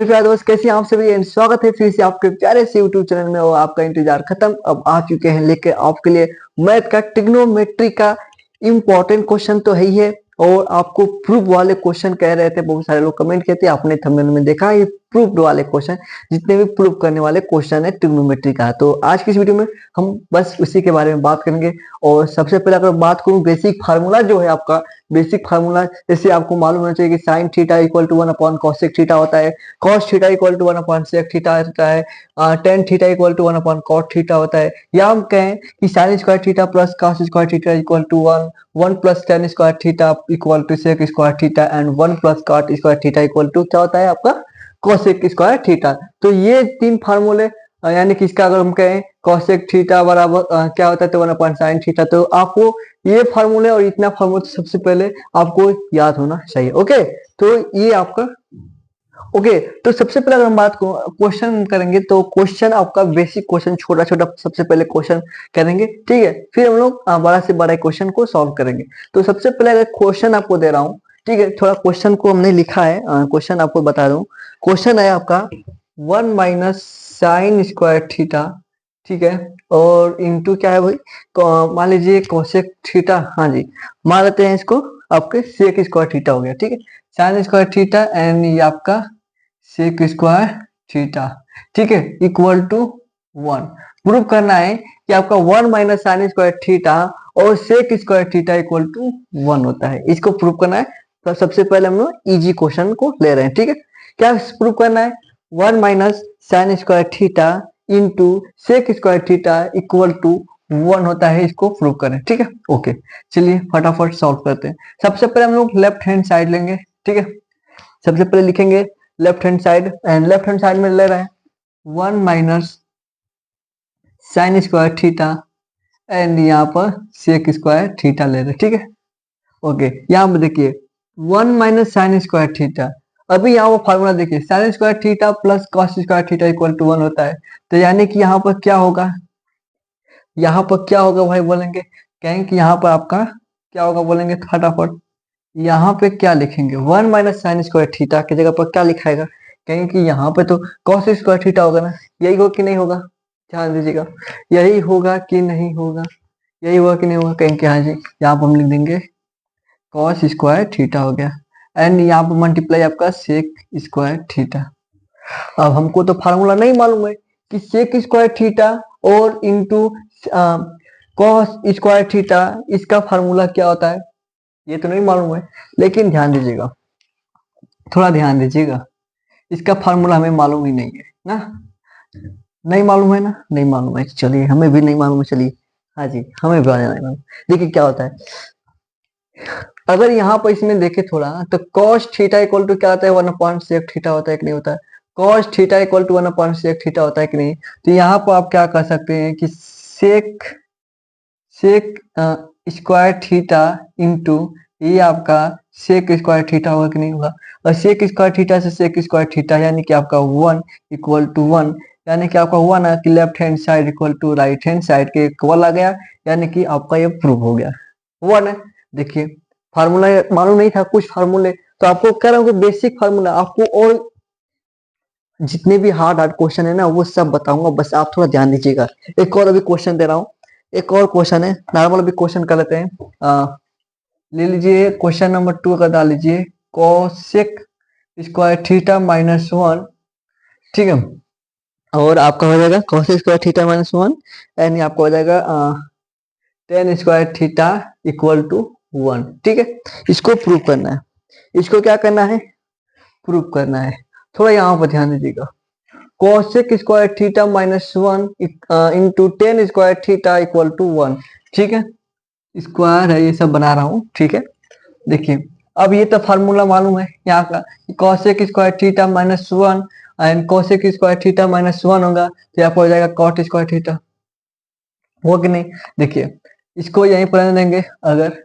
प्यारे दोस्त, कैसे हैं आप सभी। स्वागत है फिर से आपके प्यारे से यूट्यूब चैनल में। और आपका इंतजार खत्म, अब आ चुके हैं लेके आपके लिए मैथ का ट्रिग्नोमेट्री का इम्पोर्टेंट क्वेश्चन तो है ही है। और आपको प्रूफ वाले क्वेश्चन कह रहे थे, बहुत सारे लोग कमेंट कहते हैं, आपने थंबनेल में देखा ये प्रूफ वाले क्वेश्चन, जितने भी प्रूफ करने वाले क्वेश्चन है ट्रिग्नोमेट्री का। तो आज की इस वीडियो में हम बस उसी के बारे में बात करेंगे। और सबसे पहले अगर बात करूं बेसिक फार्मूला जो है आपका, बेसिक फार्मूला जैसे आपको मालूम होना चाहिए कि sine theta equal to 1 upon cosec theta होता है, cos theta equal to 1 upon sec theta होता है, tan theta equal to 1 upon cot theta होता है। या हम कहें कि sine square theta plus cos square theta equal to 1 plus tan square theta equal to sec square theta and 1 plus cot square theta equal to क्या होता है आपका कोसेक स्क्वायर थीटा। तो ये तीन फार्मूले, यानी कि इसका अगर हम कहें कोसेक थीटा बराबर क्या होता है तो 1 अपॉन साइन थीटा। तो आपको ये फार्मूले और इतना फार्मूला सबसे पहले आपको याद होना चाहिए। ओके, तो ये आपका ओके। तो सबसे पहले अगर हम बात क्वेश्चन करेंगे तो क्वेश्चन आपका बेसिक क्वेश्चन, छोटा छोटा सबसे पहले क्वेश्चन करेंगे, ठीक है। फिर हम लोग बड़ा से बड़ा क्वेश्चन को सॉल्व करेंगे। तो सबसे पहले अगर क्वेश्चन आपको दे रहा हूँ, ठीक है, थोड़ा क्वेश्चन को हमने लिखा है, क्वेश्चन आपको बता दूं। क्वेश्चन है आपका 1 माइनस साइन स्क्वायर थीटा, ठीक है, और इंटू क्या है भाई, मान लीजिए कोसेक थीटा, हाँ जी, मान लेते हैं इसको आपके सेक स्क्वायर थीटा हो गया, ठीक है, साइन स्क्वायर थीटा एंड ये आपका सेक स्क्वायर थीटा, ठीक है, इक्वल टू 1। प्रूव करना है कि आपका 1 माइनस साइन स्क्वायर थीटा और sec square theta equal to 1 होता है। इसको प्रूव करना है। तो सबसे पहले हम लोग इजी क्वेश्चन को ले रहे हैं, ठीक है। क्या प्रूव करना है, 1 minus sine square theta into sec square theta equal to 1 होता है। इसको प्रूव करें, ठीक है। ओके, चलिए फटाफट सॉल्व करते हैं। सबसे पहले हम लोग लेफ्ट हैंड साइड लेंगे, ठीक है। सबसे पहले लिखेंगे left hand side, and left hand side में ले रहे हैं 1 minus sine square theta and यहाँ पर सेक स्क्वायर थीटा ले रहे हैं, ठीक है। ओके, यहाँ पर देखिए 1 माइनस साइन स्क्वायर थीटा, अभी यहाँ पर फॉर्मूला देखिए, sine square theta plus cos square theta equal to 1 होता है। तो यानी कि यहाँ पर क्या होगा, यहाँ पर क्या होगा भाई बोलेंगे, कहेंगे कि यहाँ पर आपका क्या होगा बोलेंगे फटाफट। यहाँ पे क्या लिखेंगे, 1 माइनस साइन स्क्वायर थीटा की जगह पर क्या लिखाएगा, कहेंगे कि यहाँ पे तो कॉस स्क्वायर थीटा होगा ना, यही होगा कि नहीं होगा, ध्यान दीजिएगा, यही होगा कि नहीं होगा, यही होगा कि नहीं होगा, कहेंगे हाँ जी, यहाँ पर हम लिख देंगे कॉस स्क्वायर थीटा हो गया एंड यहाँ पर मल्टीप्लाई आपका सेक स्क्वायर थीटा। अब हमको तो फार्मूला नहीं मालूम है कि सेक स्क्वायर थीटा और इंटू कॉस स्क्वायर थीटा, इसका फार्मूला क्या होता है ये तो नहीं मालूम है। लेकिन ध्यान दीजिएगा, थोड़ा ध्यान दीजिएगा, इसका फार्मूला हमें मालूम ही नहीं है ना, नहीं मालूम है ना, नहीं मालूम है, चलिए हमें भी नहीं मालूम है, चलिए हाँ जी, हमें भी नहीं मालूम। देखिए क्या होता है, अगर यहाँ पर इसमें देखे थोड़ा, तो कॉस थीटा इक्वल टू क्या होता है, 1 अपॉन सेक थीटा होता है कि नहीं होता है, cos theta equal to 1 upon sec theta होता है कि नहीं। तो यहाँ पर आप क्या कर सकते हैं कि सेक स्क्वायर थीटा इंटू ये आपका सेक स्क्वायर थीटा होगा कि नहीं होगा, और सेक स्क्वायर थीटा से सेक स्क्वायर थीटा यानी कि आपका 1 इक्वल टू 1, यानी कि आपका 1 है कि left hand side equal to right hand side के इक्वल आ गया, यानी कि आपका ये प्रूव हो गया 1 है। देखिए फार्मूला मालूम नहीं था कुछ फार्मूले, तो आपको कह रहा हूँ कि बेसिक फार्मूला आपको, और जितने भी हार्ड क्वेश्चन है ना वो सब बताऊंगा, बस आप थोड़ा ध्यान दीजिएगा। एक और अभी क्वेश्चन दे रहा हूँ, एक और क्वेश्चन है, नॉर्मल अभी क्वेश्चन कर लेते हैं। ले लीजिए क्वेश्चन नंबर 2 का डाल लीजिए, कोसेक स्क्वायर थीटा माइनस 1, ठीक है, और आपका हो जाएगा cosec square theta minus 1 and आपका हो जाएगा tan square theta equal to 1, ठीक है। इसको प्रूव करना है, इसको क्या करना है, प्रूव करना है। थोड़ा यहाँ पर ध्यान दीजिएगा, cosec square theta minus 1 into tan square theta equal to 1, ठीक है, स्क्वायर है ये सब बना रहा हूँ, ठीक है। देखिए अब ये तो फार्मूला मालूम है यहाँ का, cosec square theta minus 1 and cosec square theta minus 1 होगा, तो यहाँ पर हो जाएगा कॉट स्क्वायर थीटा, हो कि नहीं। देखिए इसको यहीं पर रहने देंगे, अगर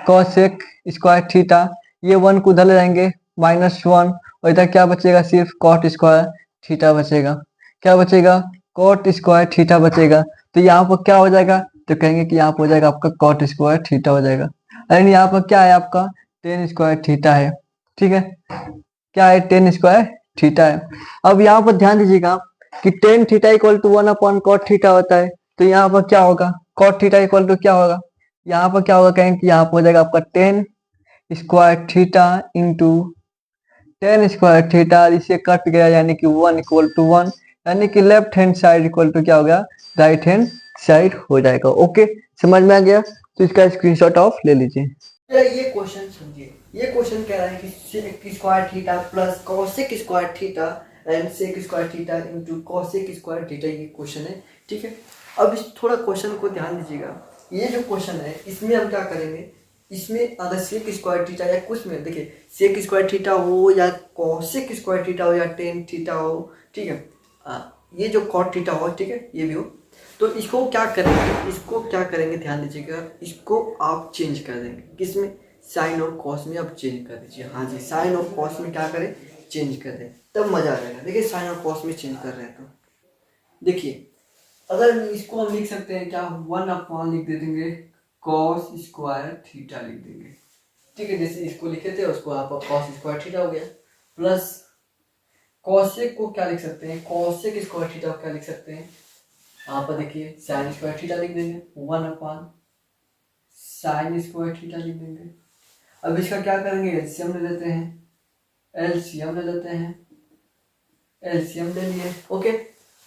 कोसेक स्क्वायर थीटा ये 1 को उधर ले जाएंगे -1, और इधर क्या बचेगा, सिर्फ कॉट स्क्वायर थीटा बचेगा, क्या बचेगा, कॉट स्क्वायर थीटा बचेगा। तो यहाँ पर क्या हो जाएगा, तो कहेंगे कि यहाँ पर हो जाएगा आपका कॉट स्क्वायर थीटा हो जाएगा, एंड यहाँ पर क्या है आपका टेन स्क्वायर थीटा है, ठीक है, क्या है टेन स्क्वायर थीटा है। अब यहाँ पर ध्यान दीजिएगा कि tan theta equal to 1/cot theta होता है, तो यहाँ पर क्या होगा, cot थीटा इक्वल टू क्या होगा, यहाँ पर क्या होगा, कहें कि यहाँ पर हो जाएगा आपका tan square theta into tan square theta, इसे कट गया यानी कि 1 = 1, यानी कि left hand side equal to क्या हो गया, राइट हैंड साइड हो जाएगा। ओके, समझ में आ गया, तो इसका स्क्रीनशॉट ऑफ ले लीजिए। ये क्वेश्चन समझिए, ये क्वेश्चन कह रहा है कि sec square theta plus cosec square theta and sec square theta into cosec square theta, ये क्वेश्चन है। ठीक है, अब इस थोड़ा क्वेश्चन को ध्यान दीजिएगा। ये जो क्वेश्चन है इसमें हम क्या करेंगे, इसमें अगर sec स्क्वायर थीटा या कुछ में देखिए sec स्क्वायर थीटा हो या cosec स्क्वायर थीटा हो या tan थीटा हो, ठीक है, ये जो cot थीटा हो, ठीक है, ये भी हो, तो इसको क्या करेंगे, इसको क्या करेंगे ध्यान दीजिएगा, इसको आप चेंज कर देंगे किसमें, साइन और कॉस में आप चेंज कर दीजिए। हाँ जी, साइन और कॉस में क्या करें, चेंज कर दें, तब मजा आ जाएगा। देखिए साइन और कॉस में चेंज कर रहे हैं तो देखिए, अगर इसको हम लिख सकते हैं क्या, 1/, लिख दे देंगे कॉस स्क्वायर थीटा लिख देंगे। ठीक है, जैसे इसको लिखे थे उसको आप कॉस स्क्वायर थीटा हो गया, प्लस कॉसेक को क्या लिख सकते हैं, कॉसेक स्क्वायर थीटा को क्या लिख सकते हैं, यहाँ पर देखिए साइन स्क्वायर थीटा लिख देंगे, 1/sin स्क्वायर थीटा लिख देंगे। अब इसका क्या करेंगे, एलसीएम ले लेते हैं, एलसीएम ले लेते हैं, एलसीएम ले लिए। ओके,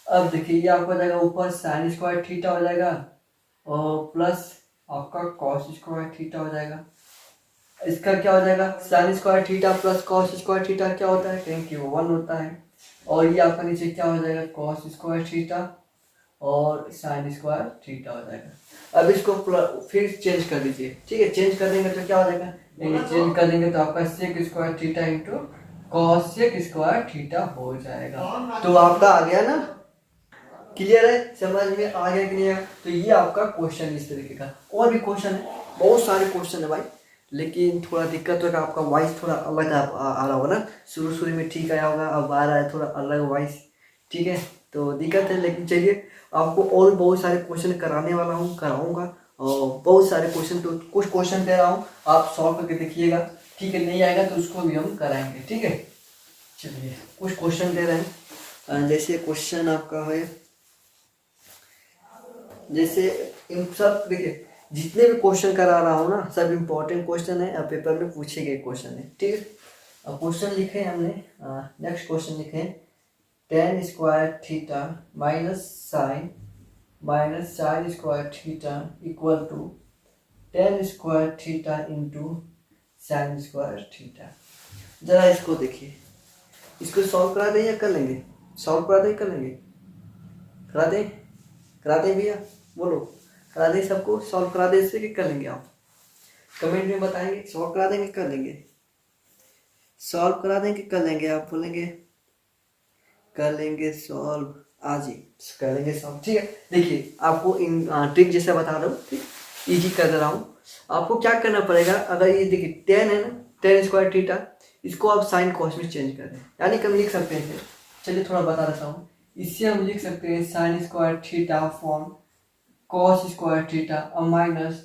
अब देखिए ये आपका हो जाएगा ऊपर साइन स्क्वायर थीटा हो जाएगा और प्लस आपका कॉस स्क्वायर थीटा हो जाएगा। इसका क्या हो जाएगा, sign square theta plus cos square theta क्या होता है, क्योंकि वो 1 होता है, और ये आपका नीचे क्या हो जाएगा, कॉस स्क्वायर थीटा और साइन स्क्वायर थीटा हो जाएगा। अब इसको फिर चेंज कर दीजिए। ठीक है, चेंज कर देंगे तो क्या हो जाएगा, चेंज कर देंगे तो आपका sec square theta into cosec square theta हो जाएगा। तो आपका आ गया ना, क्लियर है, समझ में आ गया कि नहीं? तो ये आपका क्वेश्चन इस तरीके का। और भी क्वेश्चन है, बहुत सारे क्वेश्चन है भाई, लेकिन थोड़ा दिक्कत होगा, आपका वॉइस थोड़ा अलग आ रहा होगा ना, शुरू में ठीक आया होगा, अब आ रहा है थोड़ा अलग वॉइस। ठीक है, तो दिक्कत है, लेकिन चलिए आपको और बहुत सारे क्वेश्चन कराने वाला हूँ, कराऊंगा, और बहुत सारे क्वेश्चन, तो कुछ क्वेश्चन दे रहा हूँ आप सॉल्व करके देखिएगा। ठीक है, नहीं आएगा तो उसको भी हम कराएंगे। ठीक है, चलिए कुछ क्वेश्चन दे रहे हैं, जैसे क्वेश्चन आपका है, जैसे इन सब देखिए जितने भी क्वेश्चन करा रहा हूँ ना, सब इम्पोर्टेंट क्वेश्चन है, अब पेपर में पूछे गए क्वेश्चन है। ठीक है, अब क्वेश्चन लिखे हैं हमने, नेक्स्ट क्वेश्चन लिखे हैं, tan square theta minus sine square theta equal to tan square theta into sine square theta. जरा इसको देखिए, इसको सॉल्व करा दें या कर लेंगे, सॉल्व करा दें कर लेंगे, करा दें भैया, बोलो करा दें, सबको सॉल्व करा दें इससे कि कर लेंगे, आप कमेंट में बताएंगे सॉल्व करा देंगे कर लेंगे, सॉल्व करा देंगे कर लेंगे, आप बोलेंगे कर लेंगे सॉल्व, आज ही कर लेंगे सॉल्व। ठीक है, देखिए आपको इन ट्रिक जैसे बता रहा हूँ, ठीक, इजी कर दे रहा हूँ। आपको क्या करना पड़ेगा, अगर ये देखिए टेन है ना, टेन स्क्वायर थीटा, इसको आप साइन कॉस में चेंज कर दें, यानी कि हम लिख सकते हैं, चलिए थोड़ा बता देता हूँ, इससे हम लिख सकते हैं sign square theta form cos square theta और माइनस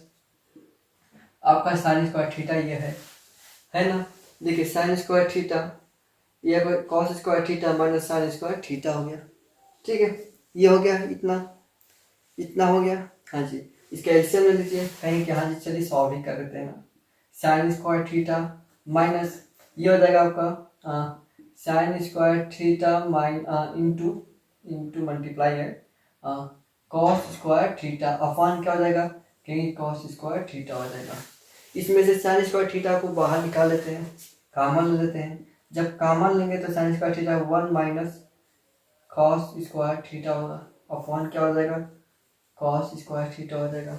आपका साइन स्क्वायर थीटा ये है ना। देखिए साइन स्क्वायर थीटा, ये cos square theta minus sine square theta हो गया। ठीक है, ये हो गया, इतना हो गया। हाँ जी, इसका एलसीएम ले लीजिए कहीं कि, हाँ जी चलिए सॉल्व ही कर देते हैं। साइन स्क्वायर थीटा माइनस ये हो जाएगा आपका sign square theta into multiply है कॉस स्क्वायर थीटा अपॉन क्या हो जाएगा, कहीं कॉस स्क्वायर थीटा हो जाएगा। इसमें से साइन स्क्वायर थीटा को बाहर निकाल लेते हैं, कॉमन ले लेते हैं, जब कॉमन लेंगे तो sign square theta 1 minus cos square theta होगा, अपॉन क्या हो जाएगा, कॉस स्क्वायर थीटा हो जाएगा।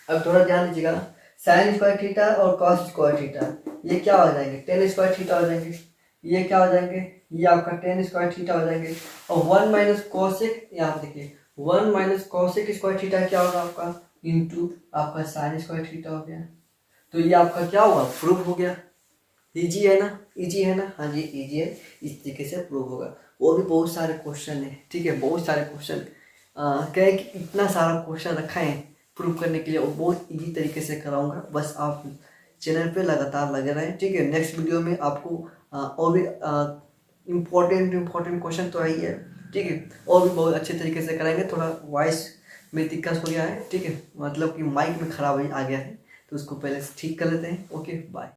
अब थोड़ा ध्यान दीजिएगा, साइन स्क्वायर थीटा और कॉस स्क्वायर थीटा ये क्या हो जाएंगे, टेन स्क्वायर थीटा हो जाएंगे, ये क्या हो जाएंगे, ये आपका टेन स्क्वायर थीटा हो जाएंगे, और 1 माइनस कॉसेक, यहाँ देखिए 1 माइनस कॉसेक स्क्वायर थीटा क्या होगा आपका, इंटू आपका साइन स्क्वायर थीटा हो गया। तो ये आपका क्या हुआ, प्रूफ हो गया। इजी है ना, इजी है ना, हाँ जी इजी है, इस तरीके से प्रूव होगा। और भी बहुत सारे क्वेश्चन है, ठीक है, बहुत सारे क्वेश्चन कहे कि इतना सारा क्वेश्चन रखा है प्रूव करने के लिए, और बहुत इजी तरीके से कराऊंगा, बस आप चैनल पे लगातार लगे रहें। ठीक है, नेक्स्ट वीडियो में आपको और भी इम्पोर्टेंट क्वेश्चन तो है ही है, ठीक है। और भी बहुत अच्छे तरीके से कराएंगे। थोड़ा वॉइस में दिक्कत हो गया है, ठीक है, मतलब कि माइक में खराब आ गया है, तो उसको पहले ठीक कर लेते हैं। Okay bye.